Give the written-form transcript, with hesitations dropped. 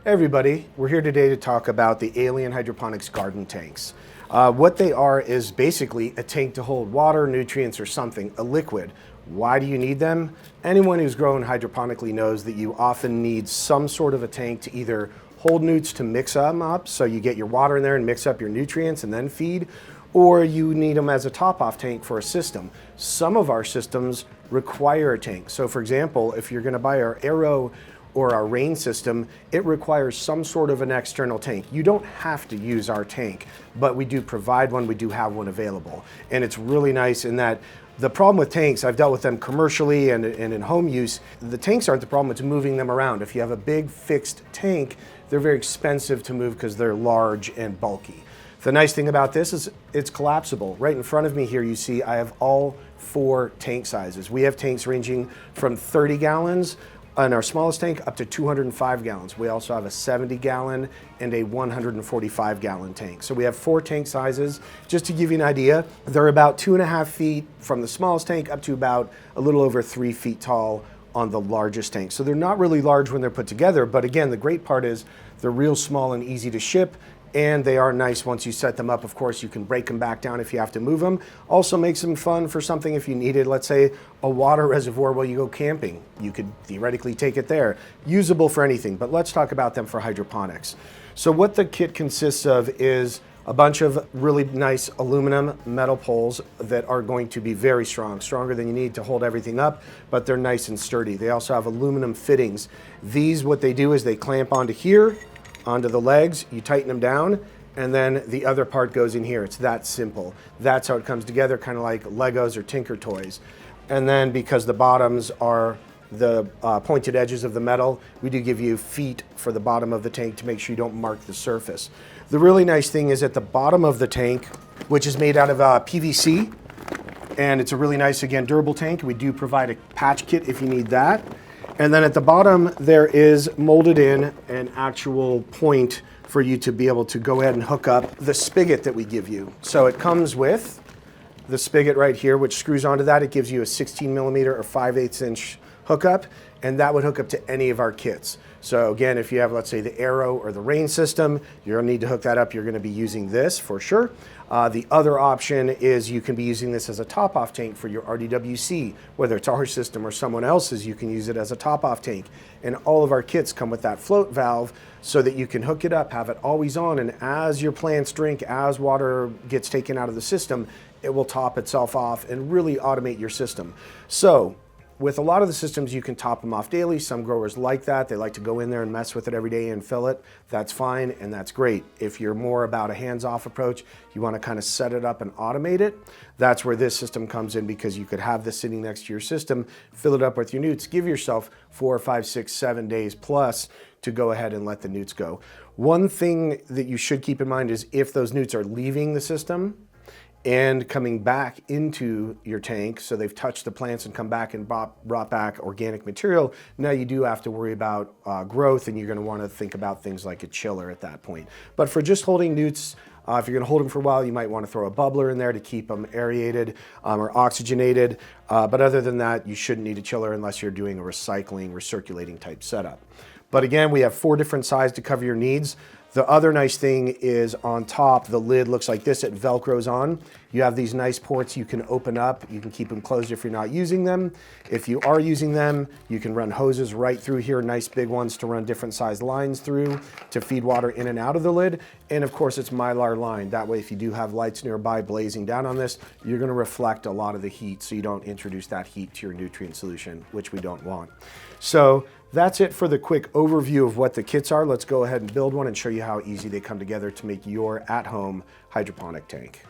Hey everybody, we're here today to talk about the Alien Hydroponics garden tanks. What they are is basically a tank to hold water, nutrients, or something, a liquid. Why do you need them? Anyone who's grown hydroponically knows that you often need some sort of a tank to either hold newts to mix them up, so you get your water in there and mix up your nutrients and then feed, or you need them as a top-off tank for a system. Some of our systems require a tank. So for example, if you're gonna buy our AERO or our rain system, it requires some sort of an external tank. You don't have to use our tank, but we do provide one, we do have one available. And it's really nice in that the problem with tanks, I've dealt with them commercially and in home use, the tanks aren't the problem, it's moving them around. If you have a big fixed tank, they're very expensive to move because they're large and bulky. The nice thing about this is it's collapsible. Right in front of me here, you see I have all 4 tank sizes. We have tanks ranging from 30 gallons on our smallest tank up to 205 gallons. We also have a 70 gallon and a 145 gallon tank. So we have 4 tank sizes. Just to give you an idea, they're about 2.5 feet from the smallest tank up to about a little over 3 feet tall on the largest tank. So they're not really large when they're put together, but again, the great part is they're real small and easy to ship, and they are nice once you set them up. Of course, you can break them back down if you have to move them. Also makes them fun for something if you needed, let's say, a water reservoir while you go camping. You could theoretically take it there. Usable for anything, but let's talk about them for hydroponics. So what the kit consists of is a bunch of really nice aluminum metal poles that are going to be very strong, stronger than you need to hold everything up, but they're nice and sturdy. They also have aluminum fittings. These, what they do is they clamp onto here, onto the legs, you tighten them down, and then the other part goes in here. It's that simple. That's how it comes together, kind of like Legos or Tinker Toys. And then because the bottoms are the pointed edges of the metal, we do give you feet for the bottom of the tank to make sure you don't mark the surface. The really nice thing is at the bottom of the tank, which is made out of PVC, and it's a really nice, again, durable tank. We do provide a patch kit if you need that. And then at the bottom, there is molded in an actual point for you to be able to go ahead and hook up the spigot that we give you. So it comes with the spigot right here, which screws onto that. It gives you a 16 millimeter or 5/8 inch hookup, and that would hook up to any of our kits. So again, if you have, let's say, the AERO or the rain system, you're gonna need to hook that up. You're gonna be using this for sure. The other option is you can be using this as a top-off tank for your RDWC, whether it's our system or someone else's, you can use it as a top-off tank. And all of our kits come with that float valve so that you can hook it up, have it always on, and as your plants drink, as water gets taken out of the system, it will top itself off and really automate your system. So, with a lot of the systems, you can top them off daily. Some growers like that. They like to go in there and mess with it every day and fill it. That's fine, and that's great. If you're more about a hands-off approach, you want to kind of set it up and automate it, that's where this system comes in, because you could have this sitting next to your system, fill it up with your newts, give yourself 4, 5, 6, 7 days plus to go ahead and let the newts go. One thing that you should keep in mind is if those newts are leaving the system and coming back into your tank, so they've touched the plants and come back and brought back organic material, now you do have to worry about growth, and you're gonna wanna think about things like a chiller at that point. But for just holding newts, if you're gonna hold them for a while, you might wanna throw a bubbler in there to keep them aerated or oxygenated. But other than that, you shouldn't need a chiller unless you're doing a recycling, recirculating type setup. But again, we have 4 different sizes to cover your needs. The other nice thing is on top, the lid looks like this. It Velcros on. You have these nice ports you can open up. You can keep them closed if you're not using them. If you are using them, you can run hoses right through here, nice big ones to run different size lines through to feed water in and out of the lid. And of course, it's Mylar lined. That way, if you do have lights nearby blazing down on this, you're gonna reflect a lot of the heat so you don't introduce that heat to your nutrient solution, which we don't want. So that's it for the quick overview of what the kits are. Let's go ahead and build one and show you how easy they come together to make your at-home hydroponic tank.